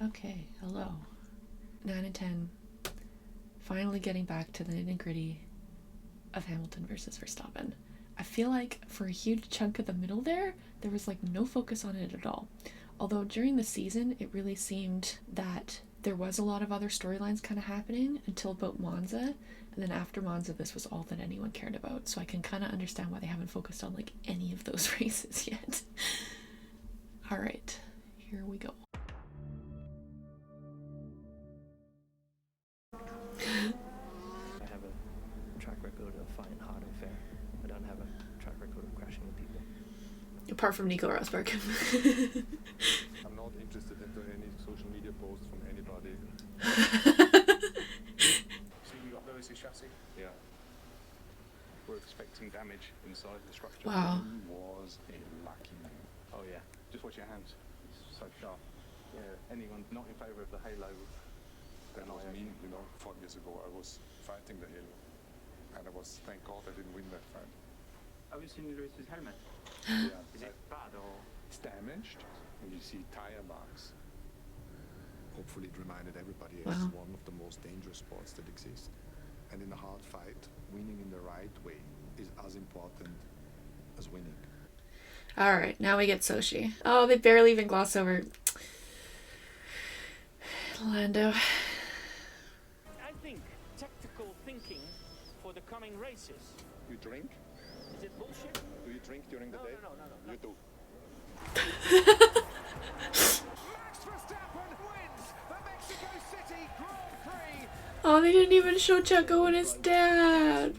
Okay, hello. 9 and 10. Finally getting back to the nitty-gritty of Hamilton versus Verstappen. I feel like for a huge chunk of the middle there was like no focus on it at all. Although during the season, it really seemed that there was a lot of other storylines kind of happening until about Monza. And then after Monza, this was all that anyone cared about. So I can kind of understand why they haven't focused on like any of those races yet. All right, here we go. I have a track record of fighting hard and fair. I don't have a track record of crashing with people. Apart from Nico Rosberg. I'm not interested into any social media posts from anybody. So you got Lewis's chassis? Yeah. We're expecting damage inside the structure. Wow. He was a lucky man. Oh yeah. Just watch your hands. It's so sharp. Yeah. Anyone not in favour of the halo? That was me. 4 years ago I was fighting the halo. And I was, thank God I didn't win that fight. Have you seen Lewis's helmet? Yeah. Is it bad or? It's damaged and you see tire marks. Hopefully it reminded everybody it's one of the most dangerous sports that exist. And in a hard fight, winning in the right way is as important as winning. All right, now we get Sochi. Oh, they barely even gloss over Lando. I think tactical thinking for the coming races. You drink? Is it bullshit? Do you drink during the day? No. You do. Max Verstappen wins the Mexico City Grand Prix. Oh, they didn't even show Checo and his dad.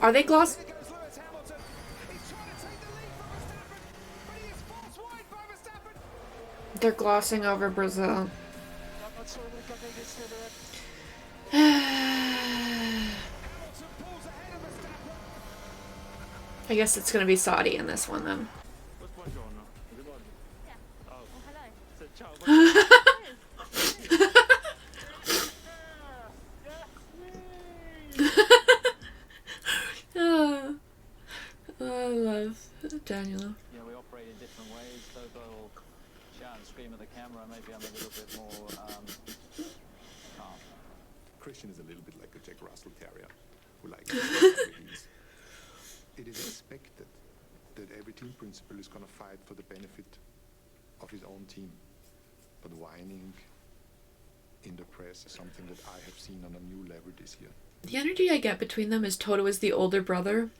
Are they gloss? Here goes Lewis Hamilton. He's trying to take the lead from Verstappen, but he is forced wide by Verstappen. They're glossing over Brazil. Hamilton pulls ahead of Verstappen. I guess it's gonna be Saudi in this one then. What's buongiorno? Everybody. Yeah. Oh. Oh, hello. So, ciao. Buongiorno. Oh, I love Daniel. You know, we operate in different ways. Though they'll shout and scream at the camera, maybe I'm a little bit more calm. Christian is a little bit like a Jack Russell Terrier who likes release. It is expected that every team principal is going to fight for the benefit of his own team. But whining in the press is something that I have seen on a new level this year. The energy I get between them is Toto is the older brother,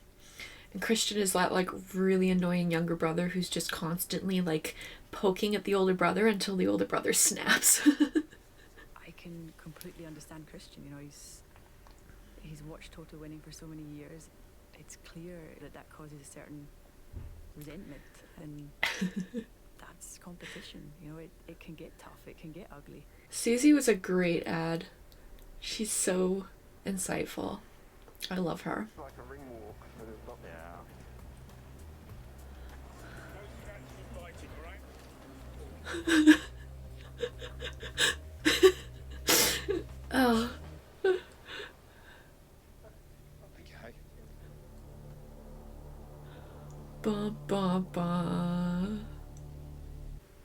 and Christian is that like really annoying younger brother who's just constantly like poking at the older brother until the older brother snaps. I can completely understand Christian. You know, he's watched Toto winning for so many years. It's clear that causes a certain resentment, and that's competition. You know, it can get tough. It can get ugly. Susie was a great ad. She's so insightful. I love her. Like a ring walk, but it's not. Oh. Okay. Ba ba ba.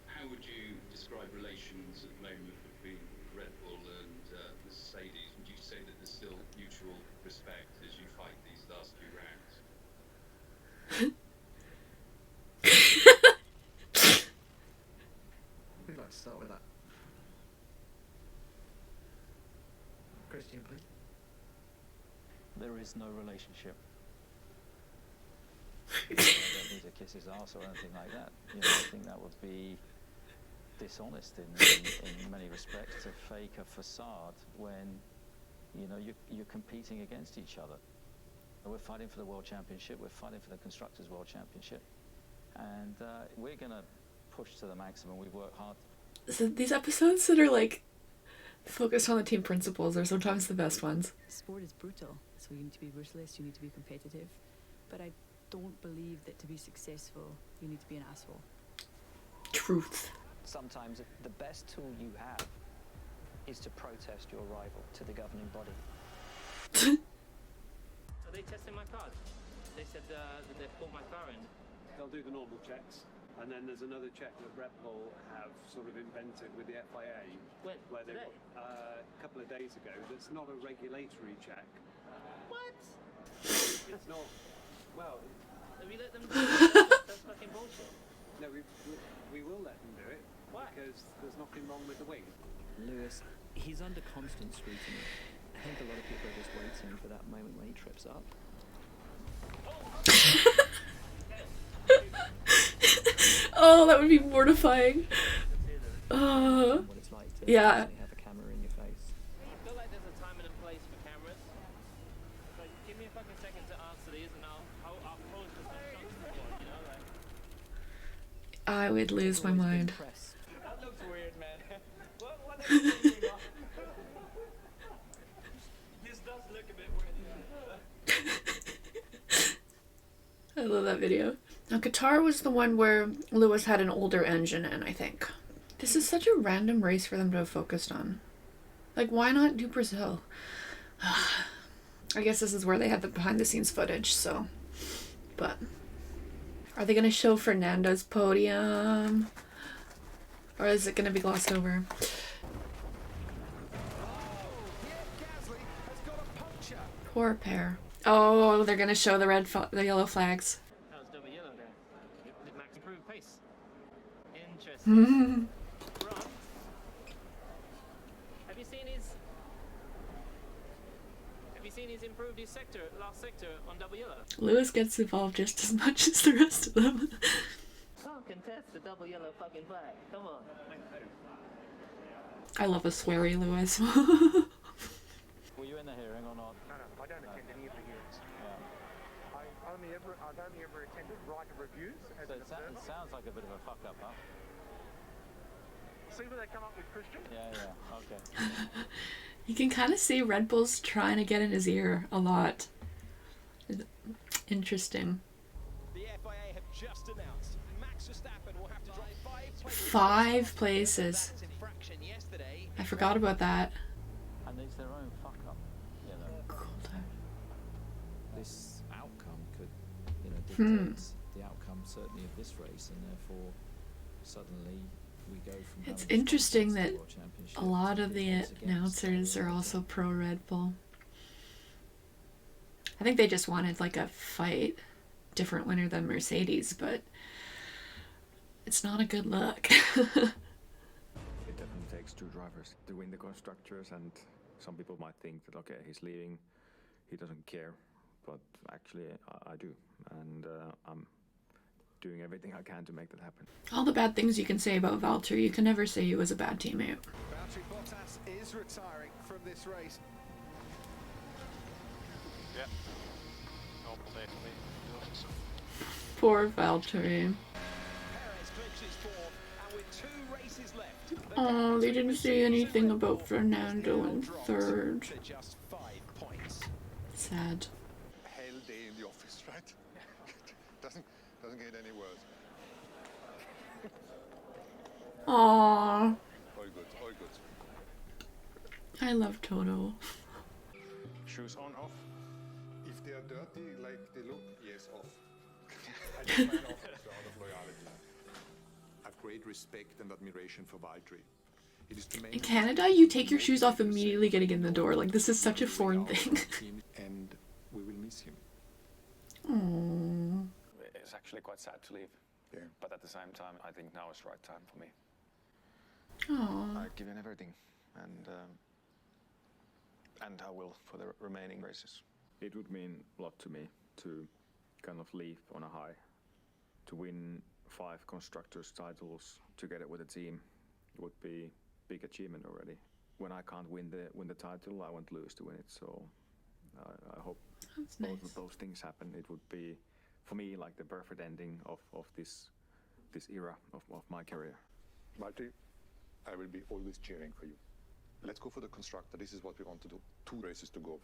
How would you describe relations at the moment between Red Bull and Mercedes? Would you say that there's still mutual respect as you fight these last few rounds? We'd like to start with that. Christian, please. There is no relationship. I don't need to kiss his ass or anything like that. You know, I think that would be dishonest in many respects to fake a facade when, you know, you're competing against each other. We're fighting for the World Championship, we're fighting for the Constructors' World Championship, and we're going to push to the maximum. We've worked hard. So these episodes that are like focused on the team principles are sometimes the best ones. Sport is brutal, so you need to be ruthless, you need to be competitive. But I don't believe that to be successful, you need to be an asshole. Truth. Sometimes the best tool you have is to protest your rival to the governing body. Are they testing my cars? They said that they pulled my car in. They'll do the normal checks. And then there's another check that Red Bull have sort of invented with the FIA, When? where they Today? a couple of days ago. That's not a regulatory check. What? It's not. Well, We let them do it. That's fucking bullshit. no, we will let them do it. Why? Because there's nothing wrong with the wing. Lewis, he's under constant scrutiny. I think a lot of people are just waiting for that moment when he trips up. Oh, that would be mortifying. What it's like to Yeah. actually have a camera in your face. I feel like there's a time and a place for cameras. Like, give me a fucking second to answer these, and I'll pose this on you know, like. I would lose my mind. That looks weird, man. What are you thinking of? This does look a bit weird. I love that video. Now, Qatar was the one where Lewis had an older engine in, I think. This is such a random race for them to have focused on. Like, why not do Brazil? I guess this is where they had the behind-the-scenes footage, so... But... Are they going to show Fernando's podium? Or is it going to be glossed over? Poor pair. Oh, they're going to show the yellow flags. That was double yellow there. Did Max improve pace? Interesting. Ron, have you seen he's improved his last sector on double yellow? Lewis gets involved just as much as the rest of them. Can't contest the double yellow fucking flag. Come on. I love a sweary Lewis. Were you in the hearing or not? No, I don't attend any of the hearings. Yeah. I've only ever attended writer reviews as So an it observer. sounds like a bit of a fuck up, huh? See what they come up with, Christian? Yeah, okay. You can kind of see Red Bull's trying to get in his ear a lot. Interesting. The FIA have just announced Max Verstappen will have to drop 5 places. infraction yesterday. I forgot about that. And it's their own fuck up, you know. This outcome could, dictate the outcome certainly of this race, and therefore suddenly we go from. It's having interesting fun that World Championship a lot to of the being once again announcers Star are Wars. also pro Red Bull. I think they just wanted like a fight, different winner than Mercedes, but it's not a good look. It definitely takes 2 drivers to win the constructors, and some people might think that okay, he's leaving, he doesn't care, but actually I do, and I'm doing everything I can to make that happen. All the bad things you can say about Valtteri, you can never say he was a bad teammate. Valtteri Bottas is retiring from this race. Yeah. Normal day for me. Poor Valtteri. Perez clinches 4th, and with 2 races left, Oh, they didn't say anything about Fernando in 3rd. to just 5 points. Sad. Hell day in the office, right? doesn't get any worse. Aww. All good, all good. I love Toto. Shoes on, off. If they are dirty like they look, yes, off. I take mine off out of loyalty. I have great respect and admiration for Valtteri. It is In tremendous. Canada, you take your shoes off immediately getting in the door. Like, this is such a foreign thing. And we will miss him. Aww. It's actually quite sad to leave. Yeah. But at the same time, I think now is the right time for me. Aww. I've given everything, and I will for the remaining races. It would mean a lot to me to kind of leave on a high, to win 5 constructors titles together with a team. It would be big achievement already. When I can't win the title, I won't lose to win it. So I hope both of those things happen. It would be, for me, like the perfect ending of this era of my career. Valtteri, I will be always cheering for you. Let's go for the constructor. This is what we want to do. 2 races to go.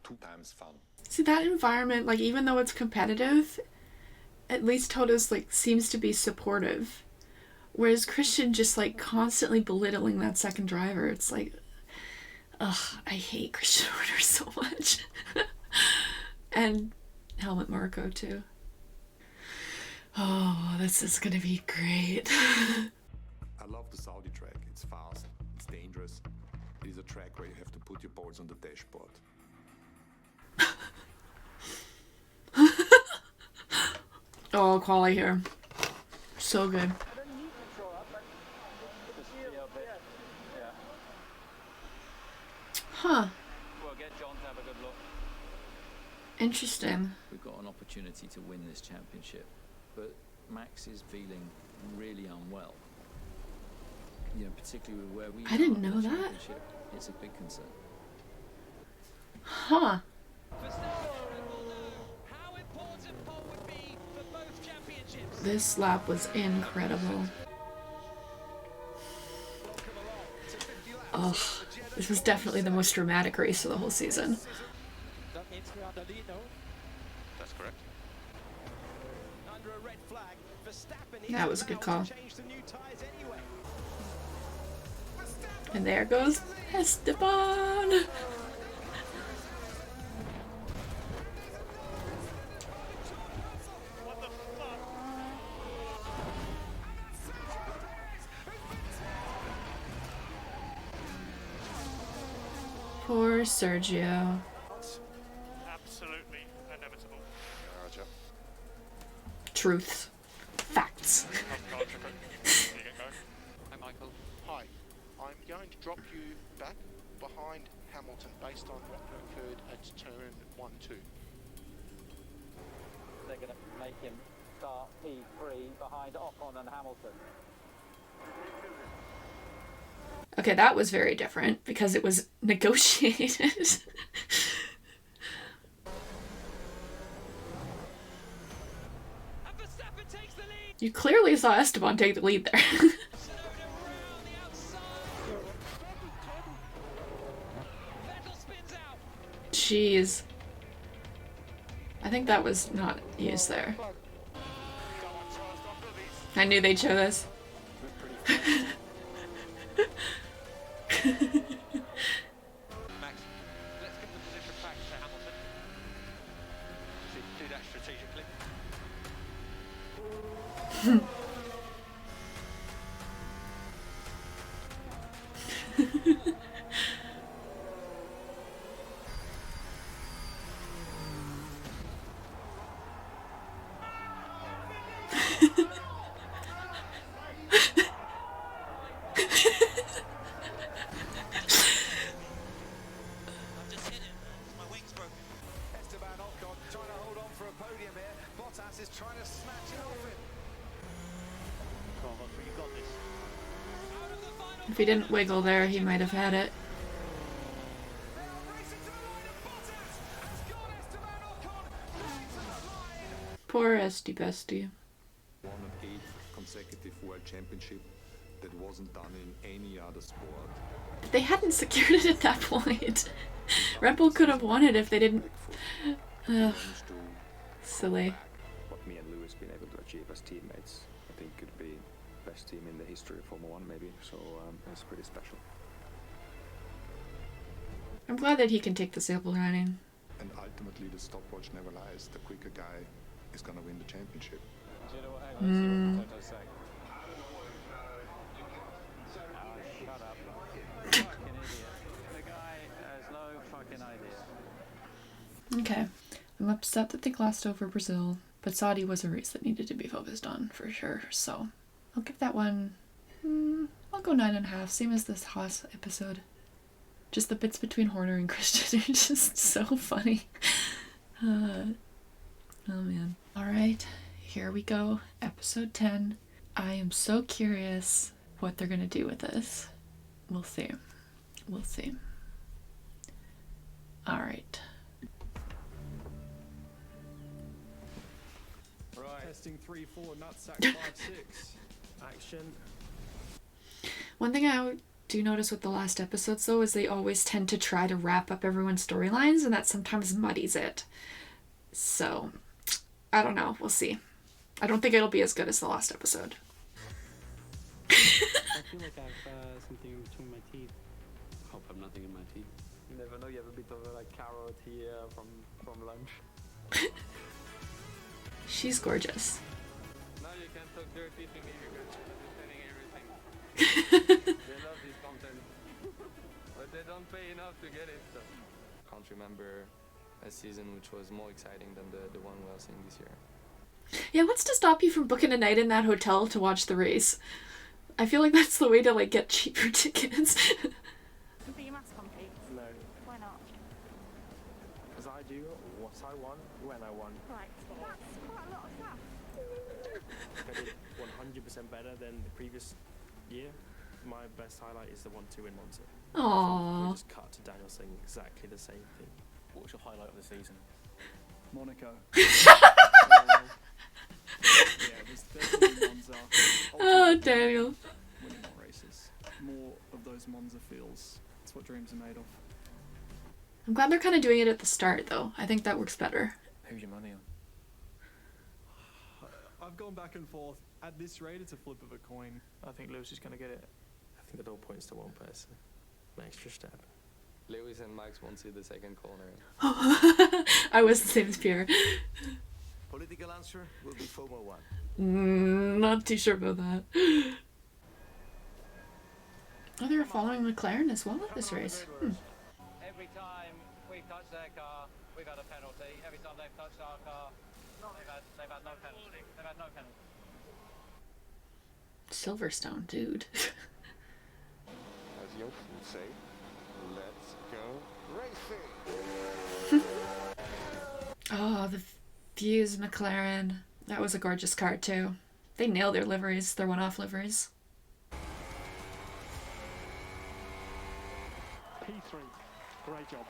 2 times fun. See, that environment, like, even though it's competitive, at least Toto's, like, seems to be supportive. Whereas Christian just, like, constantly belittling that second driver. It's like, ugh, I hate Christian Horner so much. And Helmut Marko, too. Oh, this is gonna be great. I love the Saudi track. It's fast, it's dangerous. It is a track where you have to put your balls on the dashboard. Oh, quality here. So good. Huh. We'll get John to have a good look. Interesting. We've got an opportunity to win this championship, but Max is feeling really unwell. You know, particularly with where we I didn't are in know the that. championship, it's a big concern. Huh. This lap was incredible. Ugh. This was definitely the most dramatic race of the whole season. That's correct. Under a red flag, Verstappen That was a good call. change to new tyres anyway. And there goes Esteban. Poor Sergio. Absolutely inevitable. Roger. Truth. Facts. Hi, Michael. Hi, I'm going to drop you back behind Hamilton based on what occurred at turn 1-2. They're going to make him start P3 behind Ocon and Hamilton. Okay, that was very different because it was negotiated. You clearly saw Esteban take the lead there. Jeez. I think that was not used there. I knew they'd show this. Max, let's give the position back to Hamilton. Do that strategically. Esteban Ocon trying to hold on for a podium here. Bottas is trying to snatch it off him. Come on, you got this. If he didn't wiggle there, he might have had it. Poor Esty Bestie. One of 8 consecutive world championship that wasn't done in any other sport. They hadn't secured it at that point. Red Bull could have won it if they didn't. Ugh. Silly. What me and Lewis been able to achieve as teammates, I think could be best team in the history of Formula 1 maybe, so it's pretty special. I'm glad that he can take the sample running. And ultimately the stopwatch never lies. The quicker guy is gonna win the championship. Do you know what? Hang on, see what Toto's saying. Shut up. Fucking idiot. The guy has no fucking idea. Okay. I'm upset that they glossed over Brazil, but Saudi was a race that needed to be focused on for sure, so I'll give that one, I'll go 9.5, same as this Haas episode. Just the bits between Horner and Christian are just so funny. Oh man. Alright, here we go. Episode 10. I am so curious what they're gonna do with this. We'll see. We'll see. Alright. Right. Testing 3-4, nutsack 5-6. Action. One thing I do notice with the last episodes, though, is they always tend to try to wrap up everyone's storylines, and that sometimes muddies it. So, I don't know. We'll see. I don't think it'll be as good as the last episode. I feel like I've something between my teeth. Hope I have nothing in my teeth. You never know, you have a bit of a carrot here from lunch. She's gorgeous. Now you can talk dirty to me because I'm defending everything. They love this content. But they don't pay enough to get it, so. Can't remember a season which was more exciting than the one we are seeing this year. Yeah, what's to stop you from booking a night in that hotel to watch the race? I feel like that's the way to like get cheaper tickets. Put your mask on, Pete. No, Why not? because I do what I want when I want. Right. That's quite a lot of stuff. I did 100% better than the previous year. My best highlight is the 1-2 in Monza. Aww. We just cut to Daniel saying exactly the same thing. What was your highlight of the season? Monaco. Yeah, it was definitely Monza. Oh, Daniel. Winning more races. More of those Monza feels. That's what dreams are made of. I'm glad they're kind of doing it at the start, though. I think that works better. Who's your money on? I've gone back and forth. At this rate, it's a flip of a coin. I think Lewis is going to get it. I think it all points to one person, Max Verstappen. Lewis and Max won't see the second corner. I was the same as Pierre. Political answer will be Formula 1. Not too sure about that. Oh, they were following McLaren as well at this race. Every time we touch their car, we've had a penalty. Every time they've touched our car, they've had no penalty. They've had no penalty. Silverstone, dude. As Joop would say, let's go racing. Oh, the Fuse McLaren. That was a gorgeous car too. They nailed their liveries, their one-off liveries. P3. Great job.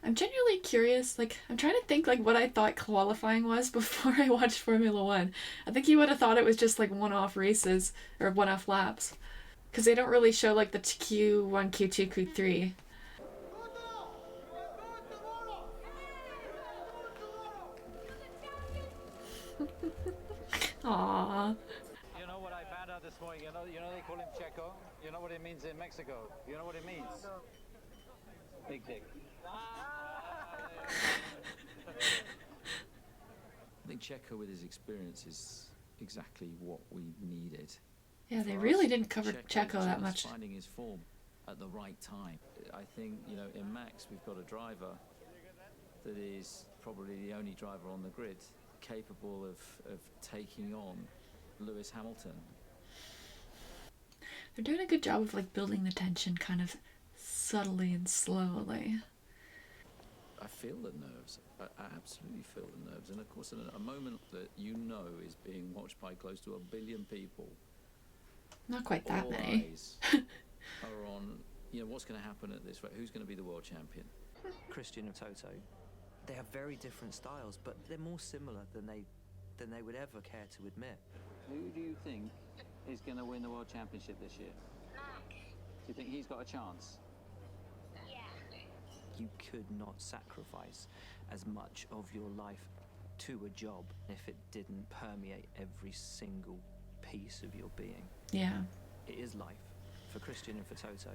I'm genuinely curious, like, I'm trying to think, like, what I thought qualifying was before I watched Formula 1. I think you would have thought it was just, like, one-off races, or one-off laps. Because they don't really show, like, the Q1, Q2, Q3. Aww. You know what I found out this morning? You know they call him Checo? You know what it means in Mexico? You know what it means? Big dick. I think Checo with his experience is exactly what we needed. Yeah, they For really us, didn't cover Checo that just much. finding his form at the right time. I think, you know, in Max we've got a driver that is probably the only driver on the grid capable of taking on Lewis Hamilton. They're doing a good job of, like, building the tension kind of subtly and slowly. I feel the nerves. I absolutely feel the nerves. And of course, in a moment that you know is being watched by close to 1 billion people. Not quite that all many. eyes are on, you know, what's going to happen at this rate? Who's going to be the world champion? Christian and Toto, they have very different styles, but they're more similar than they would ever care to admit. Who do you think is going to win the World Championship this year? Do you think he's got a chance? You could not sacrifice as much of your life to a job if it didn't permeate every single piece of your being. Yeah. It is life. For Christian and for Toto,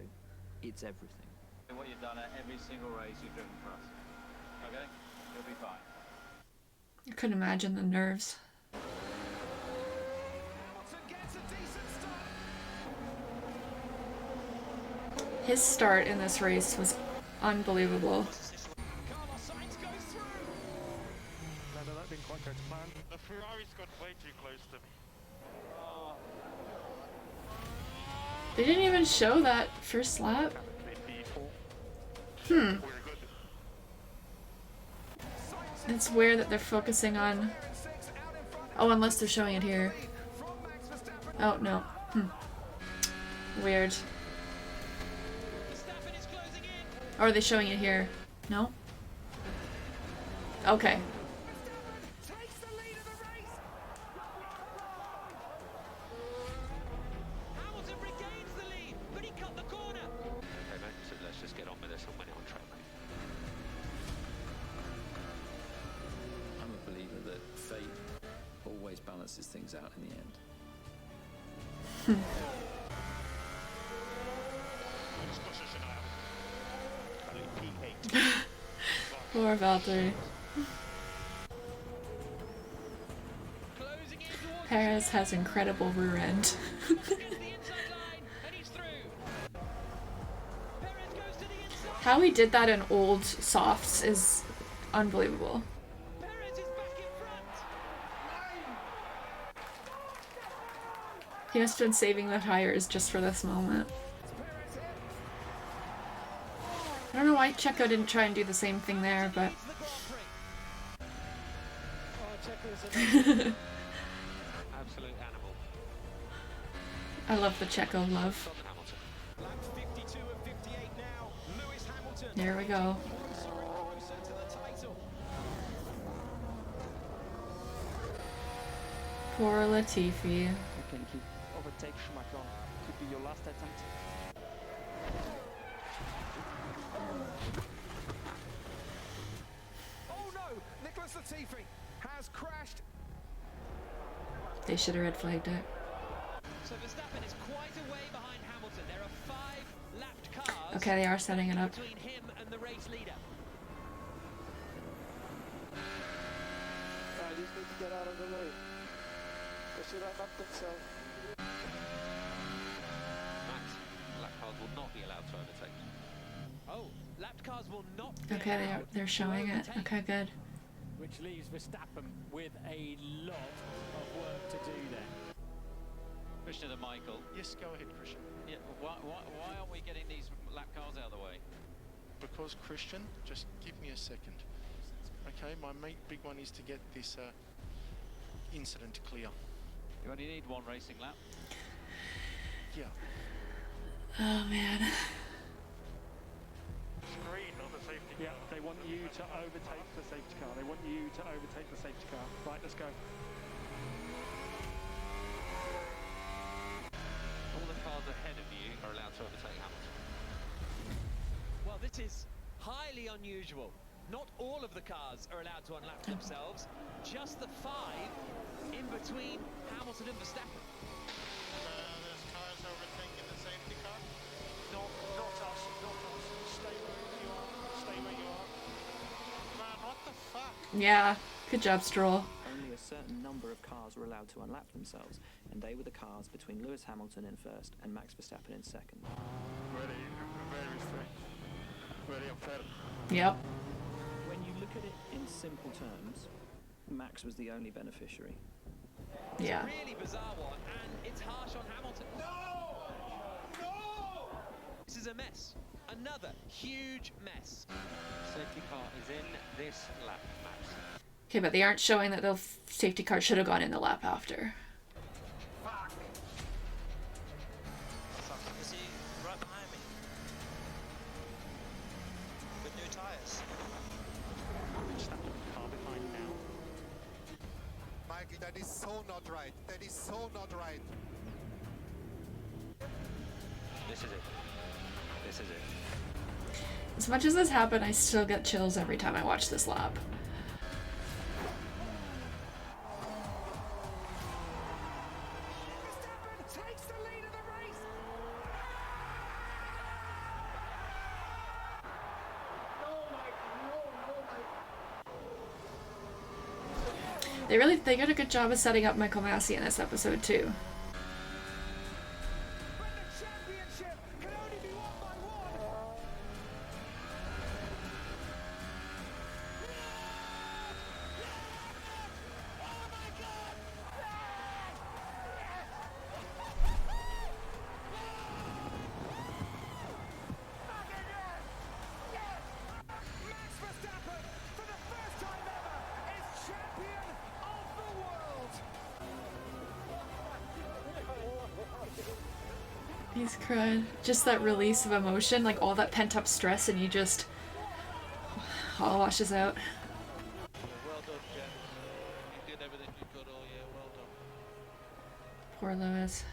it's everything. What you've done at every single race you've driven for us. Okay? You'll be fine. I couldn't imagine the nerves. His start in this race was unbelievable. That didn't quite go to plan. The Ferrari's got way too close to me. They didn't even show that first lap. It's weird that they're focusing on... Oh, unless they're showing it here. Oh, no. Weird. Or are they showing it here? No? Okay. Okay, mate, so let's just get on with this and win it on track, mate. I'm a believer that fate always balances things out in the end. Poor Valtteri. Perez has incredible rear end. How he did that in old softs is unbelievable. He must have been saving the tires just for this moment. I don't know why Checo didn't try and do the same thing there, but... Absolute animal. I love the Checo love. There we go. Poor Latifi. Can he overtake Schumacher? Could be your last attempt. Oh no! Nicholas Latifi has crashed. They should have red flagged it. So Verstappen is quite a way behind Hamilton. There are 5 lapped cars. Okay, they are setting it up. Between him and the race leader. I just need to get out of the way. They should have upped themselves. Max, lap cars will not be allowed to overtake. Oh, lapped cars will not be Okay, allowed they're showing it. Okay, good. Which leaves Verstappen with a lot of work to do there. Christian and Michael. Yes, go ahead, Christian. Yeah, why aren't we getting these lap cars out of the way? Because, Christian, just give me a second. Okay, my big one is to get this incident clear. You only need 1 racing lap. Yeah. Oh man. Screen on the safety car. Yeah, they want you to overtake the safety car. They want you to overtake the safety car. Right, let's go. All the cars ahead of you are allowed to overtake Hamilton. Well, this is highly unusual. Not all of the cars are allowed to unlap themselves. Just the 5 in between Hamilton and Verstappen. There's cars overtaking the safety car? Not us. Stay where you are. Stay where you are. Man, what the fuck? Yeah, good job, Stroll. Only a certain number of cars were allowed to unlap themselves, and they were the cars between Lewis Hamilton in first and Max Verstappen in second. Very strange. Very unfair. Yep. When you look at it in simple terms, Max was the only beneficiary. Yeah. It's a really bizarre one, and it's harsh on Hamilton. No! This is a mess. Another huge mess. Safety car is in this lap, Max. Okay, but they aren't showing that the safety car should have gone in the lap after. Is he right behind me? With new tyres. Car behind now. Michael, that is so not right. That is so not right. This is it. This is it. As much as this happened, I still get chills every time I watch this lap. Takes the lead of the race. They got a good job of setting up Michael Massey in this episode too. Max Verstappen, for the first time ever, is champion of the world. He's crying. Just that release of emotion, like all that pent up stress, and you just all washes out. Well done, Jen. You did everything you could all year. Well done. Poor Lewis.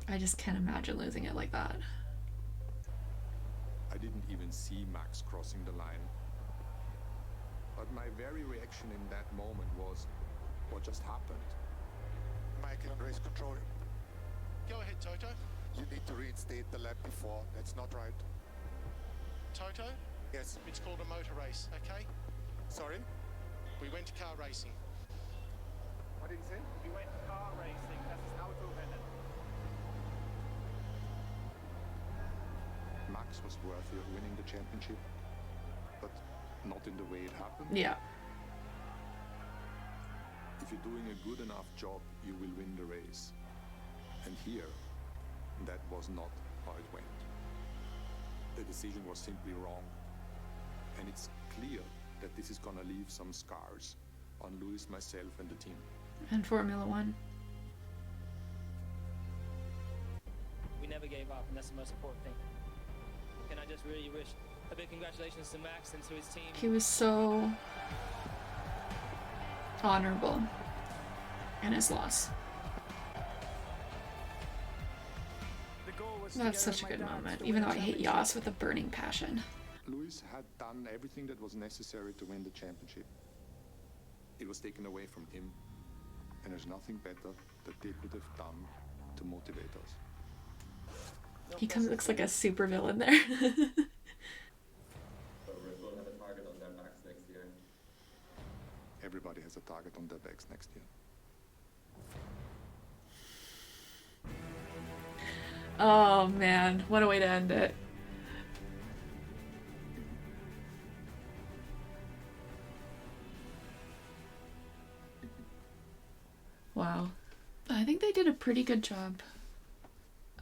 I just can't imagine losing it like that. I didn't even see Max crossing the line. But my very reaction in that moment was, what just happened? Michael, race control. Go ahead, Toto. You need to reinstate the lap before. That's not right. Toto? Yes. It's called a motor race, okay? Sorry? We went to car racing. sehen. We went car racing, das ist Autorennen. Max was worthy of winning the championship, but not in the way it happened. Yeah. If you're doing a good enough job, you will win the race. And here, that was not how it went. The decision was simply wrong. And it's clear that this is gonna leave some scars on Lewis, myself, and the team. And Formula One. We never gave up, and that's the most important thing. And I just really wish a big congratulations to Max and to his team. He was so honorable in his loss. That's such a good moment, even though I hate Yas with a burning passion. Lewis had done everything that was necessary to win the championship. It was taken away from him, and there's nothing better that they could have done to motivate us. He kind of looks like a super villain there. But Red Bull have a target on their backs next year. Everybody has a target on their backs next year. Oh man, what a way to end it. Wow. I think they did a pretty good job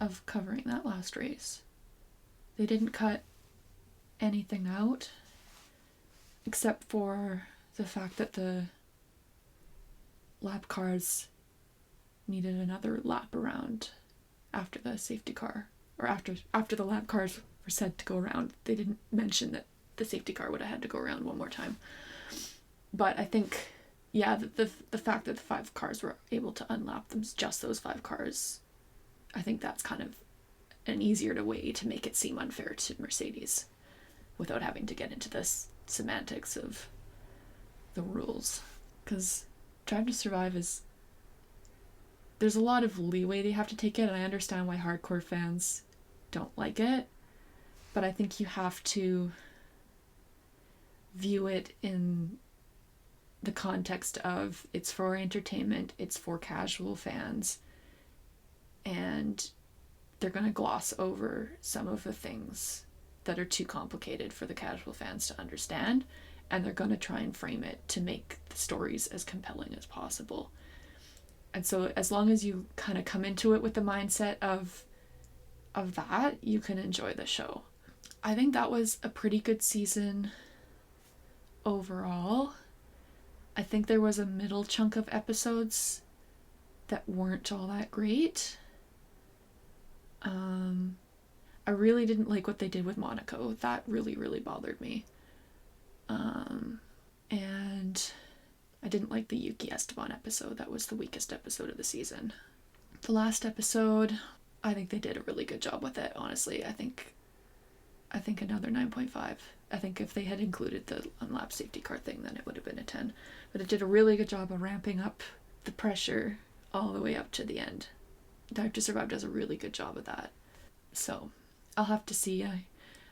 of covering that last race. They didn't cut anything out, except for the fact that the lap cars needed another lap around after the safety car, or after the lap cars were said to go around. They didn't mention that the safety car would have had to go around one more time. But I think, yeah, the fact that the 5 cars were able to unlap them, just those 5 cars, I think that's kind of an easier way to make it seem unfair to Mercedes without having to get into this semantics of the rules. Because Drive to Survive is... there's a lot of leeway they have to take it, and I understand why hardcore fans don't like it, but I think you have to view it in the context of it's for entertainment, it's for casual fans, and they're going to gloss over some of the things that are too complicated for the casual fans to understand, and they're going to try and frame it to make the stories as compelling as possible. And so as long as you kind of come into it with the mindset of that, you can enjoy the show. I think that was a pretty good season overall. I think there was a middle chunk of episodes that weren't all that great. I really didn't like what they did with Monaco. That really, really bothered me. And I didn't like the Yuki Esteban episode. That was the weakest episode of the season. The last episode, I think they did a really good job with it, honestly. I think another 9.5. I think if they had included the unlap safety car thing, then it would have been a 10. But it did a really good job of ramping up the pressure all the way up to the end. Drive to Survive does a really good job of that. So, I'll have to see.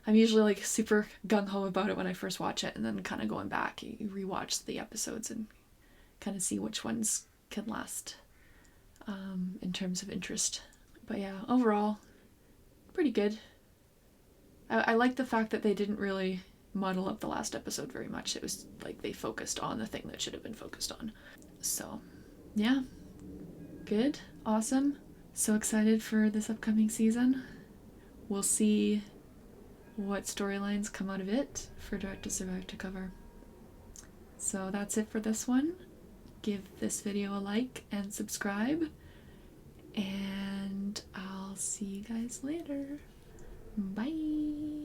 I'm usually like super gung-ho about it when I first watch it, and then kind of going back, you rewatch the episodes and kind of see which ones can last in terms of interest. But yeah, overall, pretty good. I like the fact that they didn't really muddle up the last episode very much. It was like they focused on the thing that should have been focused on. So, yeah. Good. Awesome. So excited for this upcoming season. We'll see what storylines come out of it for Drive to Survive to cover. So that's it for this one. Give this video a like and subscribe. And I'll see you guys later. Bye.